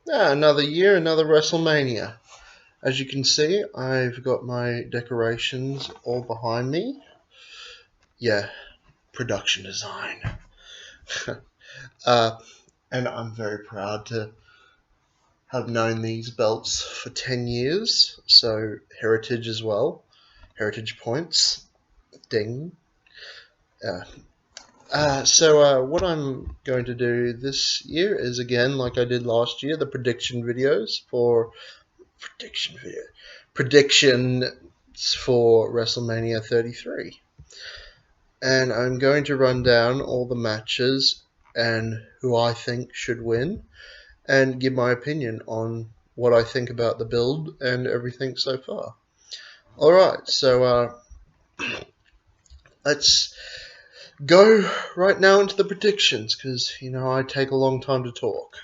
Another year, another WrestleMania. As you can see, I've got my decorations all behind me. Yeah, production design. uh, and I'm very proud to have known these belts for 10 years. So, heritage as well. Heritage points. Ding. Uh, what I'm going to do this year is, again, like I did last year, the prediction videos for prediction video predictions for WrestleMania 33, and I'm going to run down all the matches and who I think should win, and give my opinion on what I think about the build and everything so far. All right, so let's go right now into the predictions because I take a long time to talk.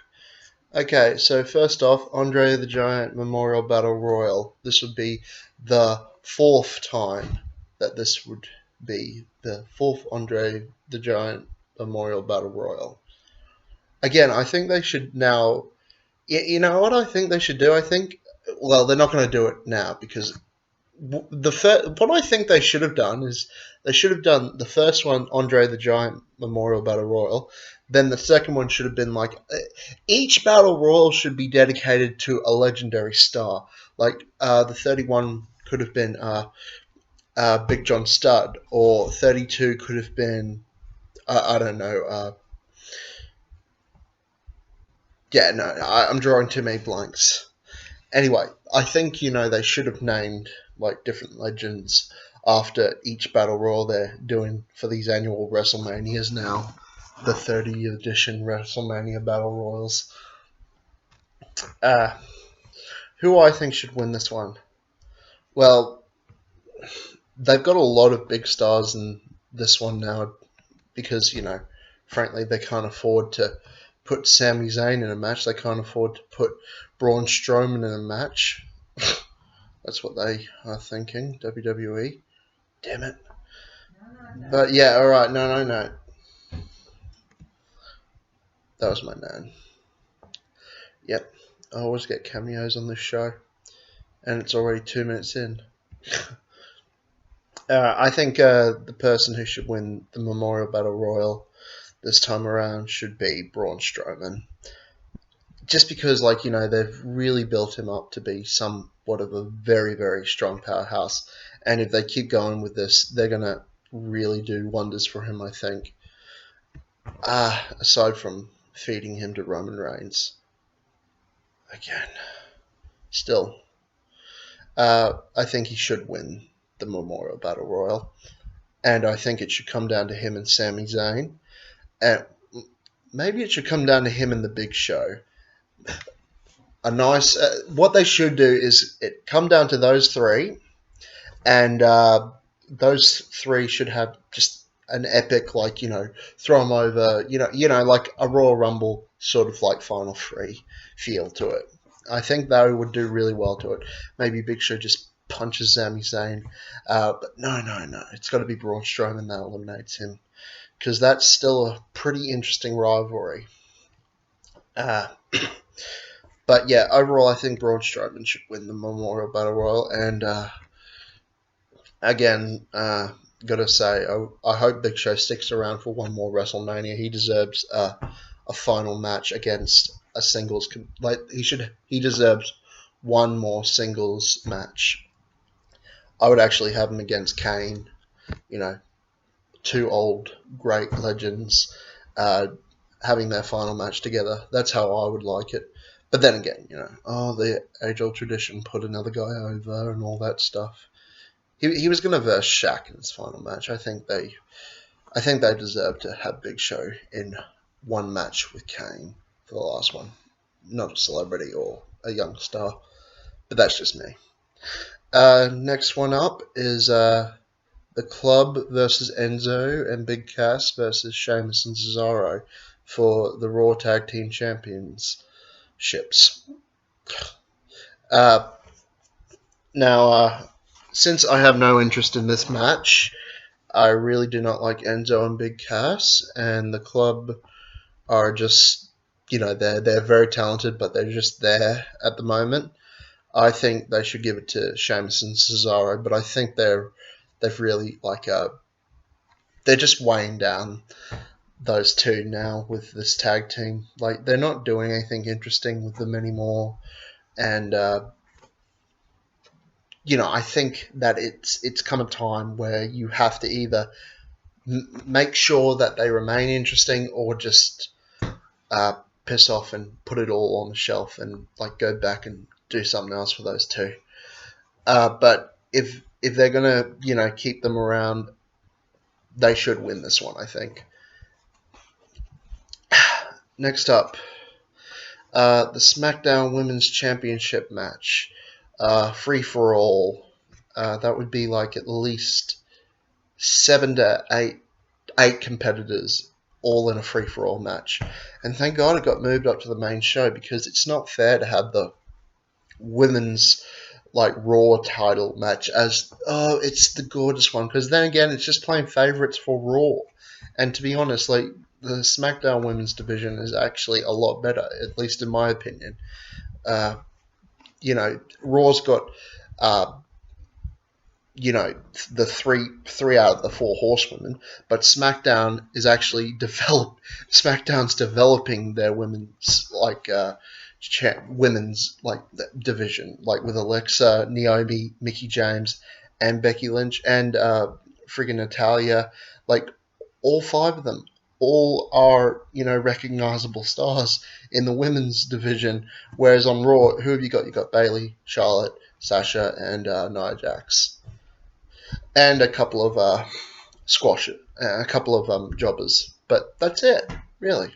Okay, so first off, Andre the Giant Memorial Battle Royal. This would be the fourth time that this would be the fourth Andre the Giant Memorial Battle Royal. Again, I think they should now. You know what I think they should do? I think, well, they're not going to do it now because what I think they should have done is they should have done the first one, Andre the Giant Memorial Battle Royal. Then the second one should have been like each Battle Royal should be dedicated to a legendary star. Like the 31 could have been Big John Studd, or 32 could have been I don't know. I'm drawing too many blanks. Anyway, I think they should have named like different legends after each battle royal they're doing for these annual WrestleManias now, the 30th edition WrestleMania battle royals. Uh, who I think should win this one? Well, they've got a lot of big stars in this one now because frankly, they can't afford to put Sami Zayn in a match. They can't afford to put Braun Strowman in a match. That's what they are thinking, WWE. Damn it. No. But yeah, alright, no. That was my nan. Yep, I always get cameos on this show, and it's already 2 minutes in. I think the person who should win the Memorial Battle Royal this time around should be Braun Strowman. Just because, they've really built him up to be somewhat of a very, very strong powerhouse. And if they keep going with this, they're going to really do wonders for him, I think. Aside from feeding him to Roman Reigns. Again. Still. I think he should win the Memorial Battle Royal. And I think it should come down to him and Sami Zayn. And maybe it should come down to him and the Big Show. What they should do is it come down to those three, and those three should have just an epic, throw them over, like a Royal Rumble sort of like Final Three feel to it. I think they would do really well to it. Maybe Big Show just punches Sami Zayn, but no, it's got to be Braun Strowman that eliminates him, because that's still a pretty interesting rivalry. But yeah, overall, I think Braun Strowman should win the Memorial Battle Royal. And again, gotta say, I hope Big Show sticks around for one more WrestleMania. He deserves a final match against a singles. He deserves one more singles match. I would actually have him against Kane. Two old great legends having their final match together. That's how I would like it. But then again, the age-old tradition, put another guy over and all that stuff. He was going to verse Shaq in his final match. I think they deserve to have Big Show in one match with Kane for the last one. Not a celebrity or a young star, but that's just me. Next one up is the Club versus Enzo and Big Cast versus Sheamus and Cesaro for the Raw Tag Team Championships. Now, since I have no interest in this match, I really do not like Enzo and Big Cass, and the Club are just they're very talented, but they're just there at the moment. I think they should give it to Sheamus and Cesaro, but I think they've really they're just weighing down those two now with this tag team. Like, they're not doing anything interesting with them anymore, and I think that it's come a time where you have to either make sure that they remain interesting or just piss off and put it all on the shelf and go back and do something else for those two. But if they're gonna keep them around, they should win this one, I think. Next up, the SmackDown Women's Championship match, free for all. That would be at least 7 to 8 competitors all in a free for all match. And thank God it got moved up to the main show, because it's not fair to have the women's Raw title match as it's the gorgeous one, because then again it's just playing favorites for Raw. And to be honest, the SmackDown women's division is actually a lot better, at least in my opinion. Raw's got the three out of the 4 horsewomen, but SmackDown is actually SmackDown's developing their women's women's division, with Alexa, Naomi, Mickie James, and Becky Lynch, and friggin' Natalia. All 5 of them all are recognizable stars in the women's division. Whereas on Raw, who have you got? You got Bayley, Charlotte, Sasha, and Nia Jax, and a couple of a couple of jobbers. But that's it, really.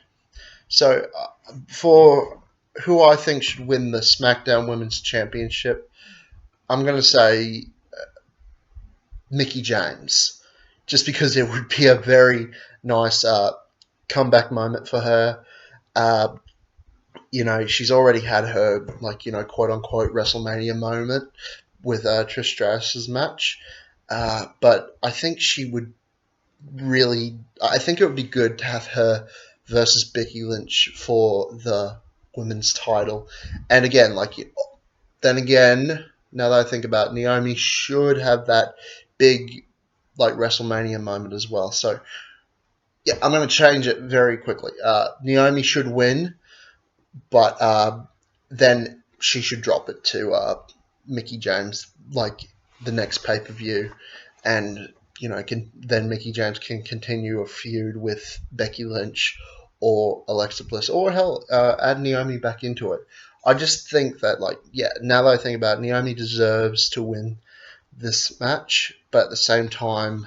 So for who I think should win the SmackDown Women's Championship, I'm going to say Mickie James, just because it would be a very nice comeback moment for her. She's already had her, quote-unquote WrestleMania moment with Trish Stratus's match. But I think I think it would be good to have her versus Becky Lynch for the women's title. And again, now that I think about it, Naomi should have that big, WrestleMania moment as well. So, yeah, I'm going to change it very quickly. Naomi should win, but then she should drop it to Mickie James, the next pay-per-view. And, then Mickie James can continue a feud with Becky Lynch or Alexa Bliss, or hell, add Naomi back into it. I just think that, now that I think about it, Naomi deserves to win this match, but at the same time,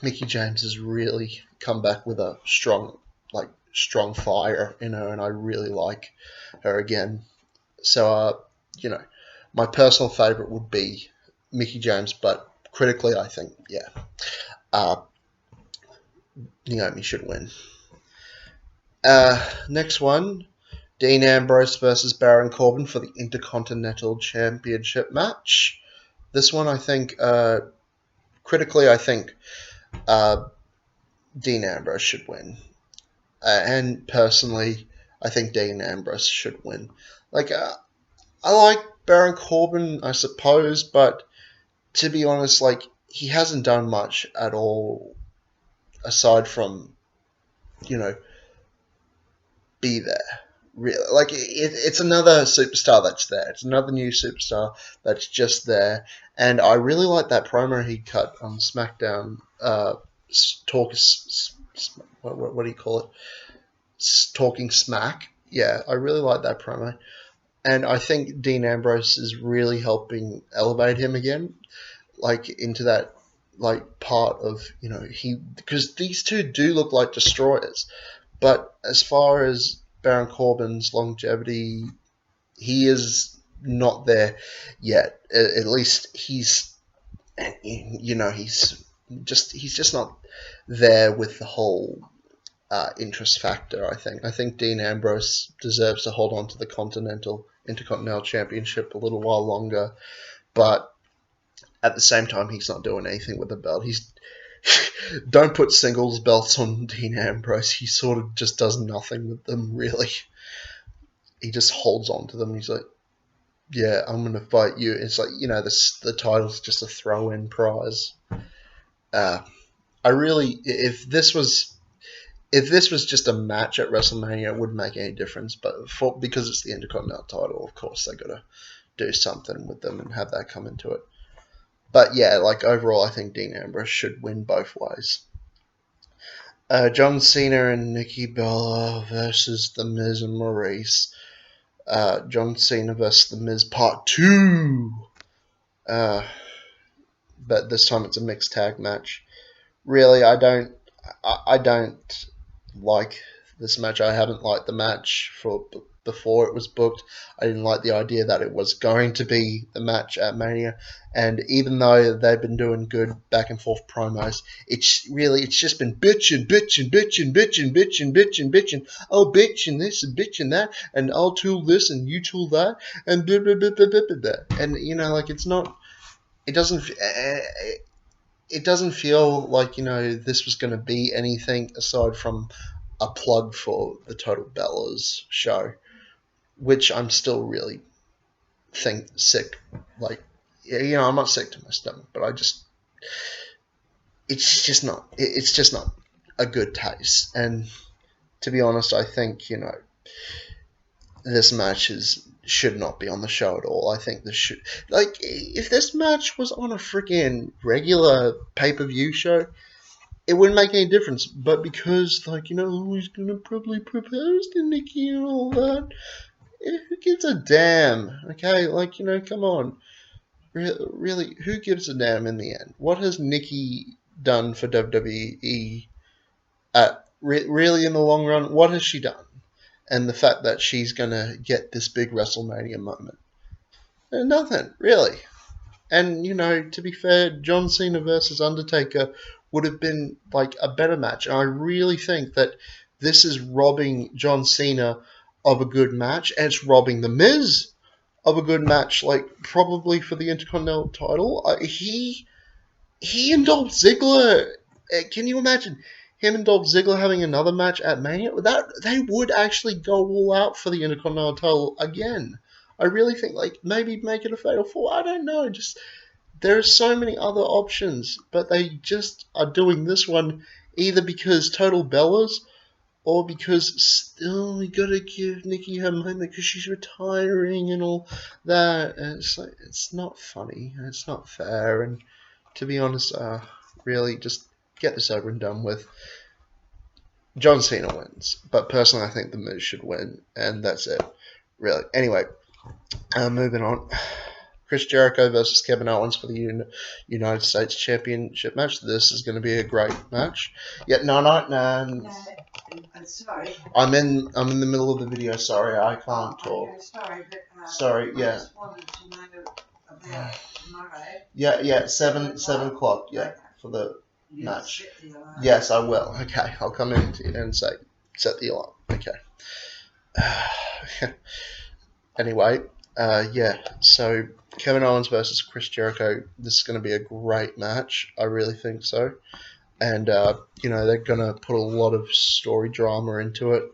Mickie James has really come back with a strong fire in her, and I really like her again. So, my personal favorite would be Mickie James, but critically, I think, Naomi should win. Next one, Dean Ambrose versus Baron Corbin for the Intercontinental Championship match. This one, I think, critically, I think Dean Ambrose should win. And personally, I think Dean Ambrose should win. I like Baron Corbin, I suppose, but to be honest, he hasn't done much at all aside from, be there. Really, it's another superstar that's there. It's another new superstar that's just there. And I really like that promo he cut on SmackDown. What do you call it? Talking smack. Yeah, I really like that promo. And I think Dean Ambrose is really helping elevate him again, into that, part of, because these two do look like destroyers. But as far as Baron Corbin's longevity, he is not there yet. At least he's just not there with the whole interest factor. I think Dean Ambrose deserves to hold on to the Intercontinental Championship a little while longer, but at the same time, he's not doing anything with the belt. don't put singles belts on Dean Ambrose. He sort of just does nothing with them, really. He just holds on to them. He's like, yeah, I'm going to fight you. It's like, the title's just a throw-in prize. If this was just a match at WrestleMania, it wouldn't make any difference. But because it's the Intercontinental title, of course, they got to do something with them and have that come into it. But yeah, overall, I think Dean Ambrose should win both ways. John Cena and Nikki Bella versus The Miz and Maurice. John Cena versus The Miz Part 2. But this time it's a mixed tag match. Really, I don't like this match. I haven't liked the match before it was booked. I didn't like the idea that it was going to be the match at Mania. And even though they've been doing good back and forth promos, it's just been bitching. Oh, bitching this and bitching that, and I'll tool this and you tool that, and blah, blah, blah, blah, blah, blah. And it's not. It doesn't feel like this was going to be anything aside from a plug for the Total Bellas show, which I'm still really sick. I'm not sick to my stomach, but it's just not a good taste. And to be honest, I think this match should not be on the show at all. I think this should if this match was on a freaking regular pay-per-view show, it wouldn't make any difference. But because who's gonna probably propose to Nikki and all that, who gives a damn? Okay, come on. Really, who gives a damn in the end? What has Nikki done for WWE? Really, in the long run, what has she done? And the fact that she's going to get this big WrestleMania moment. Nothing, really. And, to be fair, John Cena versus Undertaker would have been, a better match. And I really think that this is robbing John Cena of a good match. And it's robbing The Miz of a good match, probably for the Intercontinental title. He and Dolph Ziggler, can you imagine him and Dolph Ziggler having another match at Mania? They would actually go all out for the Intercontinental title again. I really think, maybe make it a Fatal 4. I don't know. Just there are so many other options, but they just are doing this one either because Total Bellas or because still we gotta give Nikki her moment because she's retiring and all that. And it's not funny and it's not fair. And to be honest, really just get this over and done with. John Cena wins, but personally I think The Miz should win, and that's it, really. Anyway, moving on. Chris Jericho versus Kevin Owens for the United States Championship match. This is going to be a great match. Yeah, no. I'm sorry. I'm in the middle of the video. Sorry, I can't talk. Sorry, but sorry, yeah. I just wanted to know about tomorrow. Yeah, 7 o'clock. Yeah, Okay. for the match. Set the alarm. Yes, I will. Okay, I'll come in and set the alarm. Okay. Anyway, so Kevin Owens versus Chris Jericho. This is going to be a great match. I really think so. And, they're going to put a lot of story drama into it.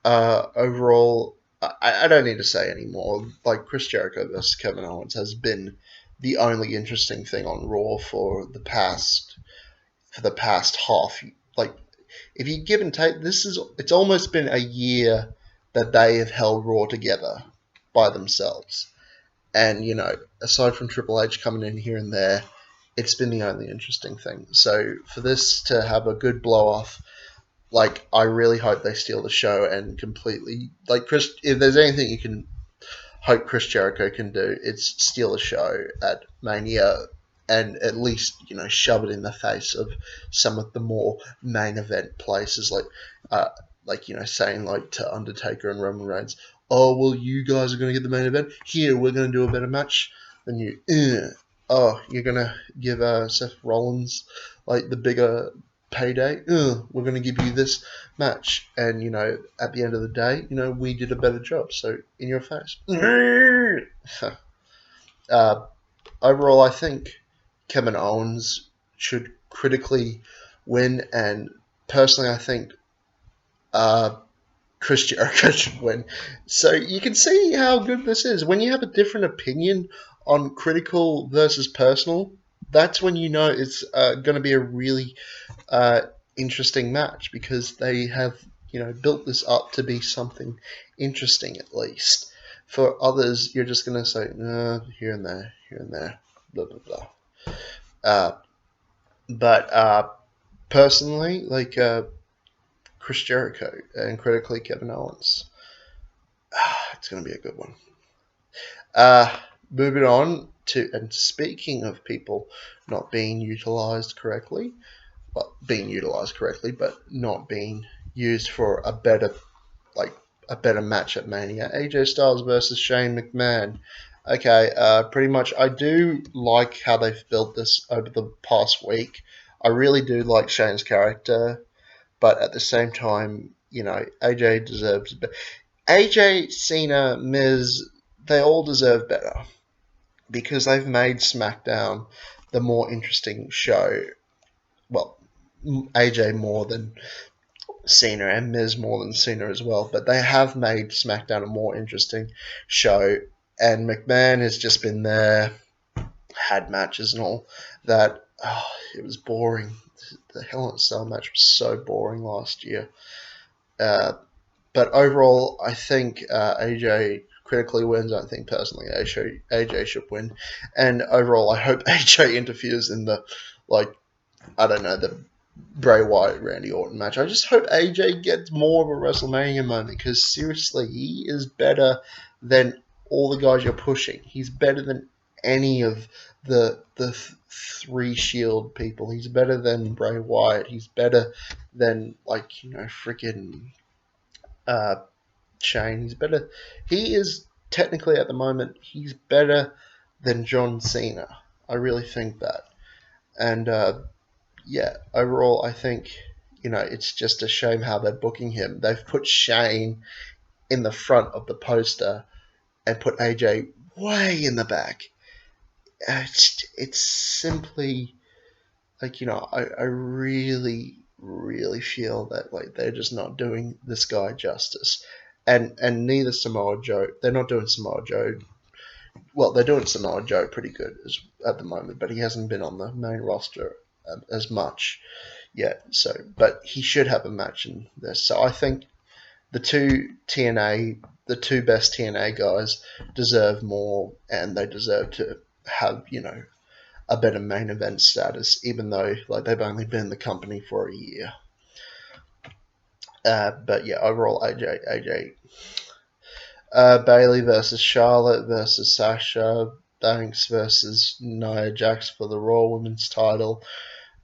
Overall, I don't need to say anymore. Chris Jericho versus Kevin Owens has been the only interesting thing on Raw for the past half. If you give and take, it's almost been a year that they have held Raw together by themselves. And, aside from Triple H coming in here and there, it's been the only interesting thing. So for this to have a good blow-off, I really hope they steal the show and completely, Chris, if there's anything you can hope Chris Jericho can do, it's steal the show at Mania and at least, shove it in the face of some of the more main event places, saying, to Undertaker and Roman Reigns, oh, well, you guys are going to get the main event. Here, we're going to do a better match than you. You're going to give Seth Rollins, the bigger payday. We're going to give you this match. And, at the end of the day, we did a better job. So, in your face. Overall, I think Kevin Owens should critically win, and personally, I think Chris Jericho should win. So you can see how good this is. When you have a different opinion on critical versus personal, that's when you know it's going to be a really interesting match, because they have built this up to be something interesting at least. For others, you're just going to say here and there, blah blah blah. But personally, like Chris Jericho and critically Kevin Owens, it's going to be a good one. Moving on to, and speaking of people not being utilized correctly, well, being utilized correctly, but not being used for a better match at Mania. AJ Styles versus Shane McMahon. Okay, pretty much I do like how they've built this over the past week. I really do like Shane's character, but at the same time, AJ deserves better. AJ, Cena, Miz, they all deserve better, because they've made SmackDown the more interesting show. Well, AJ more than Cena, and Miz more than Cena as well, but they have made SmackDown a more interesting show, and McMahon has just been there, had matches and all that. It was boring. The Hell in a Cell match was so boring last year. But overall, I think AJ critically wins. I think personally AJ should win, and overall, I hope AJ interferes in the the Bray Wyatt Randy Orton match. I just hope AJ gets more of a WrestleMania moment, because seriously, he is better than all the guys you're pushing. He's better than any of the three Shield people. He's better than Bray Wyatt. He's better than freaking Shane. He's better. He is technically at the moment. He's better than John Cena. I really think that, and. Yeah, overall, I think, it's just a shame how they're booking him. They've put Shane in the front of the poster and put AJ way in the back. It's simply, I really, really feel that, they're just not doing this guy justice. And neither Samoa Joe. They're not doing Samoa Joe. Well, they're doing Samoa Joe pretty good at the moment, but he hasn't been on the main roster as much yet. So, but he should have a match in this. So I think the two best TNA guys deserve more, and they deserve to have a better main event status, even though they've only been in the company for a year. But yeah, overall, AJ. Bayley versus Charlotte versus Sasha Banks versus Nia Jax for the Raw Women's title.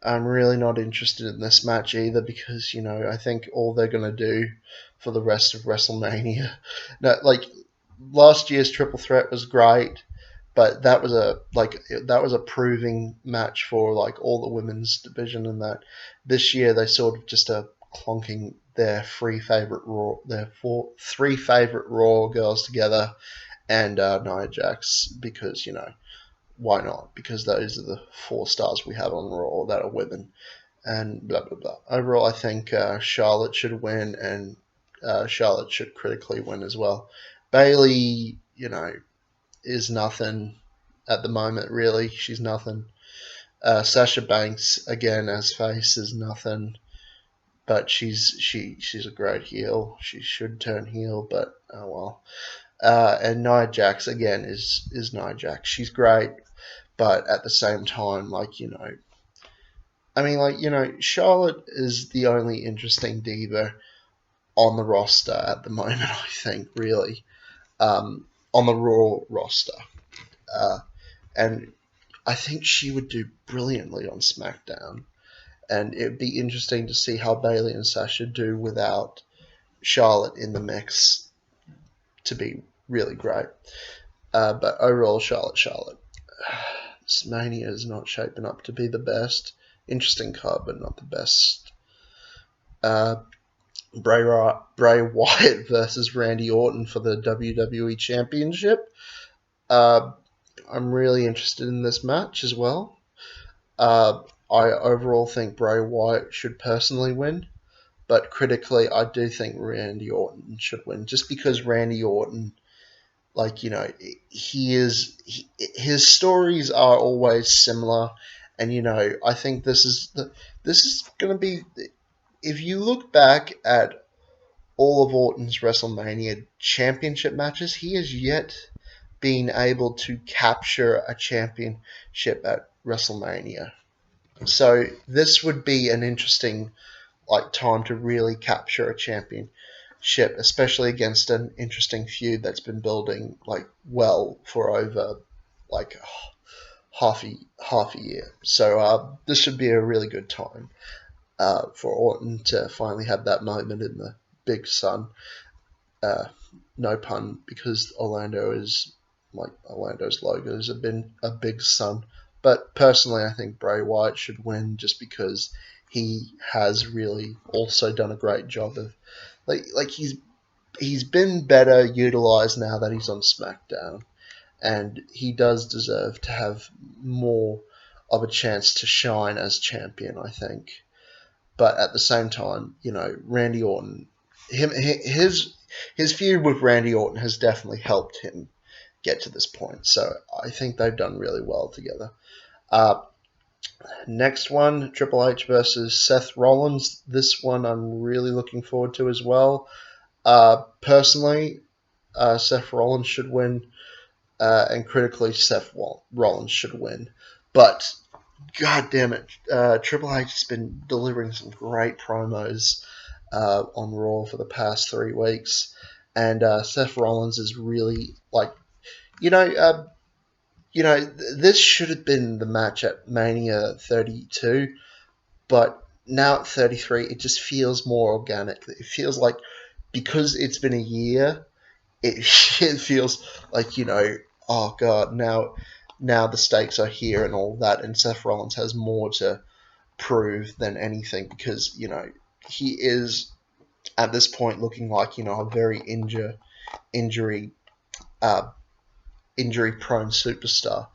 I'm really not interested in this match either, because I think all they're gonna do for the rest of WrestleMania, last year's Triple Threat was great, but that was a proving match for all the women's division, and that this year they sort of just are clonking their three favorite Raw girls together, and Nia Jax, because why not? Because those are the 4 stars we have on Raw that are women, and blah blah blah. Overall, I think Charlotte should win, and Charlotte should critically win as well. Bayley, is nothing at the moment. Really, she's nothing. Sasha Banks, again as face, is nothing, but she's a great heel. She should turn heel, but oh well. And Nia Jax again is Nia Jax. She's great, but at the same time, Charlotte is the only interesting diva on the roster at the moment. I think really, on the Raw roster, and I think she would do brilliantly on SmackDown. And it'd be interesting to see how Bayley and Sasha do without Charlotte in the mix to be really great. But overall, Charlotte. This Mania is not shaping up to be the best. Interesting card, but not the best. Bray Wyatt versus Randy Orton for the WWE Championship. I'm really interested in this match as well. I overall think Bray Wyatt should personally win, but critically, I do think Randy Orton should win, just because Randy Orton, like, you know, his stories are always similar, and you know, I think this is going to be, if you look back at all of Orton's WrestleMania championship matches, he has yet been able to capture a championship at WrestleMania. So this would be an interesting time to really capture a championship, especially against an interesting feud that's been building for over like half a year. So this should be a really good time for Orton to finally have that moment in the big sun. No pun, because Orlando's logos have been a big sun. But personally, I think Bray Wyatt should win just because he has really also done a great job of he's been better utilized now that he's on SmackDown, and he does deserve to have more of a chance to shine as champion, I think. But at the same time, you know, Randy Orton, his feud with Randy Orton has definitely helped him get to this point. So I think they've done really well together. Next one, Triple H versus Seth Rollins. This one I'm really looking forward to as well. Personally, Seth Rollins should win, and critically, Seth Rollins should win. But God damn it, Triple H has been delivering some great promos on Raw for the past 3 weeks, and Seth Rollins is really you know, this should have been the match at Mania 32, but now at 33, it just feels more organic. It feels like, because it's been a year, it feels like, you know, oh god, now the stakes are here and all that, and Seth Rollins has more to prove than anything, because, you know, he is at this point looking like, you know, a very injury prone superstar.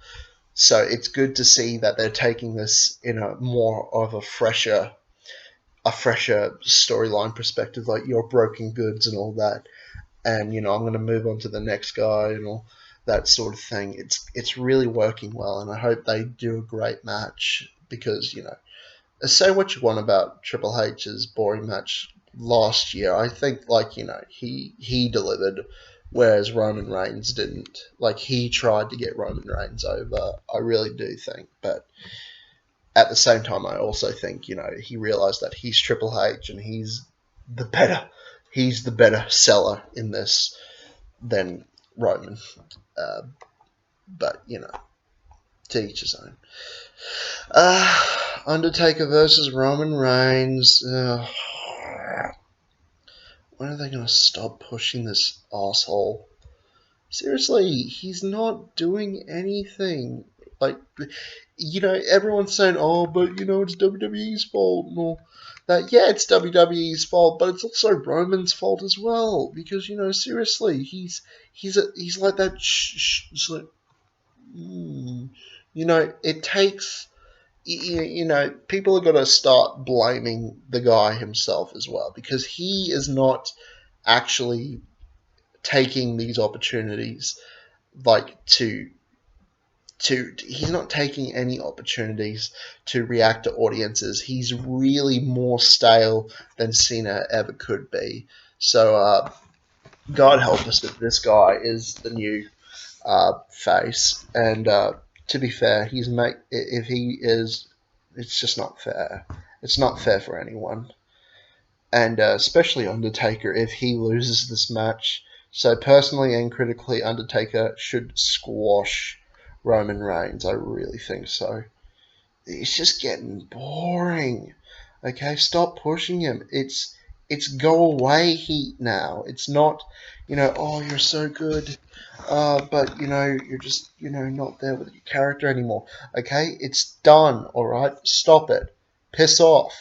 So it's good to see that they're taking this in a more of a fresher storyline perspective, like your broken goods and all that. And, you know, I'm going to move on to the next guy and all that sort of thing. It's really working well, and I hope they do a great match, because, you know, say what you want about Triple H's boring match last year, I think, you know, he delivered, whereas Roman Reigns didn't. He tried to get Roman Reigns over, I really do think, but at the same time, I also think, you know, he realized that he's Triple H and he's the better seller in this than Roman. But, you know, to each his own. Undertaker versus Roman Reigns. When are they going to stop pushing this asshole? Seriously, he's not doing anything. You know, everyone's saying, oh, but, you know, it's WWE's fault and all that. Yeah, it's WWE's fault, but it's also Roman's fault as well. Because, you know, seriously, he's like that. It's like, you know, it takes. You know, people are going to start blaming the guy himself as well, because he is not actually taking these opportunities he's not taking any opportunities to react to audiences. He's really more stale than Cena ever could be. So God help us that this guy is the new face. And to be fair, if he is, it's just not fair. It's not fair for anyone, and especially Undertaker if he loses this match. So personally and critically, Undertaker should squash Roman Reigns. I really think so. It's just getting boring. Okay, stop pushing him. It's go away heat now. It's not, you know, oh, you're so good, but, you know, you're just, you know, not there with your character anymore. Okay, it's done. All right, stop it. Piss off.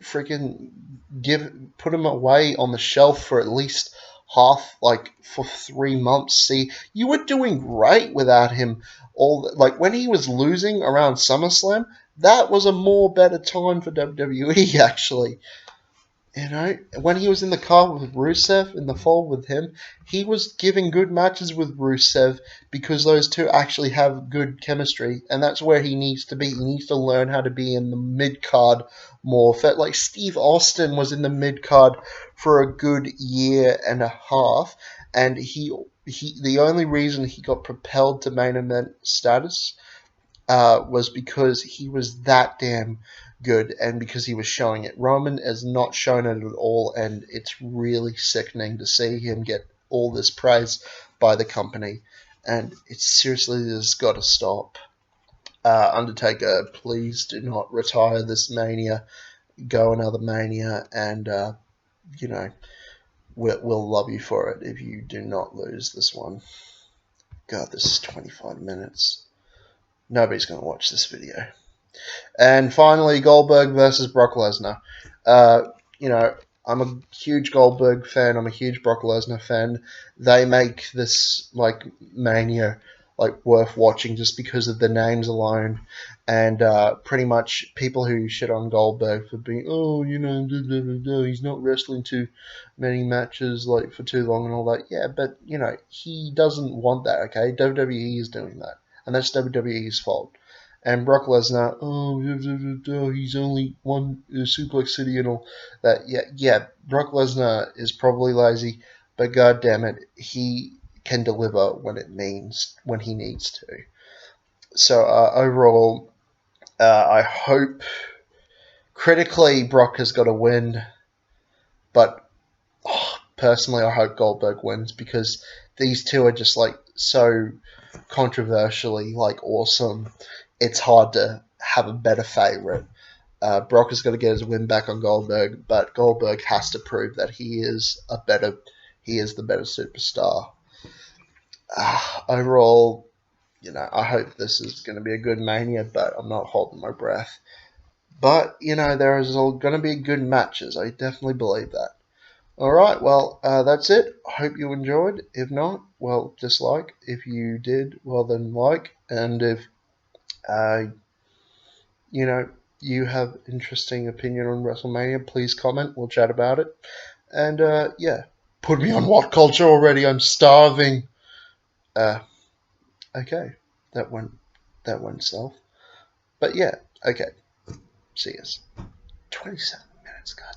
Freaking put him away on the shelf for at least half, like for 3 months. See, you were doing great without him. Like when he was losing around SummerSlam, that was a more better time for WWE actually. You know, when he was in the car with Rusev in the fall with him, he was giving good matches with Rusev because those two actually have good chemistry, and that's where he needs to be. He needs to learn how to be in the mid card more. Like Steve Austin was in the mid card for a good year and a half, and he the only reason he got propelled to main event status was because he was that damn good and because he was showing it. Roman has not shown it at all, and it's really sickening to see him get all this praise by the company. And it's seriously, this has got to stop. Undertaker, please do not retire this Mania. Go another Mania, and you know, we'll love you for it if you do not lose this one. God, this is 25 minutes. Nobody's going to watch this video. And finally, Goldberg versus Brock Lesnar. You know, I'm a huge Goldberg fan. I'm a huge Brock Lesnar fan. They make this like Mania like worth watching just because of the names alone. And pretty much people who shit on Goldberg for being, he's not wrestling too many matches like for too long and all that. Yeah, but you know he doesn't want that. Okay, WWE is doing that, and that's WWE's fault. And Brock Lesnar, he's only one Suplex City and all that. Yeah, Brock Lesnar is probably lazy, but god damn it, he can deliver when he needs to. So overall, I hope critically Brock has got to win, but personally I hope Goldberg wins because these two are just like so controversially like awesome. It's hard to have a better favorite. Brock has got to get his win back on Goldberg, but Goldberg has to prove that he is the better superstar. Overall, you know, I hope this is going to be a good Mania, but I'm not holding my breath. But you know, there is going to be good matches. I definitely believe that. All right, well, that's it. I hope you enjoyed. If not, well, dislike. If you did, well, then like. And if you know, you have interesting opinion on WrestleMania, please comment. We'll chat about it. And yeah, put me on what culture already? I'm starving. Okay, that went south. But yeah, okay. See us. 27 minutes, God.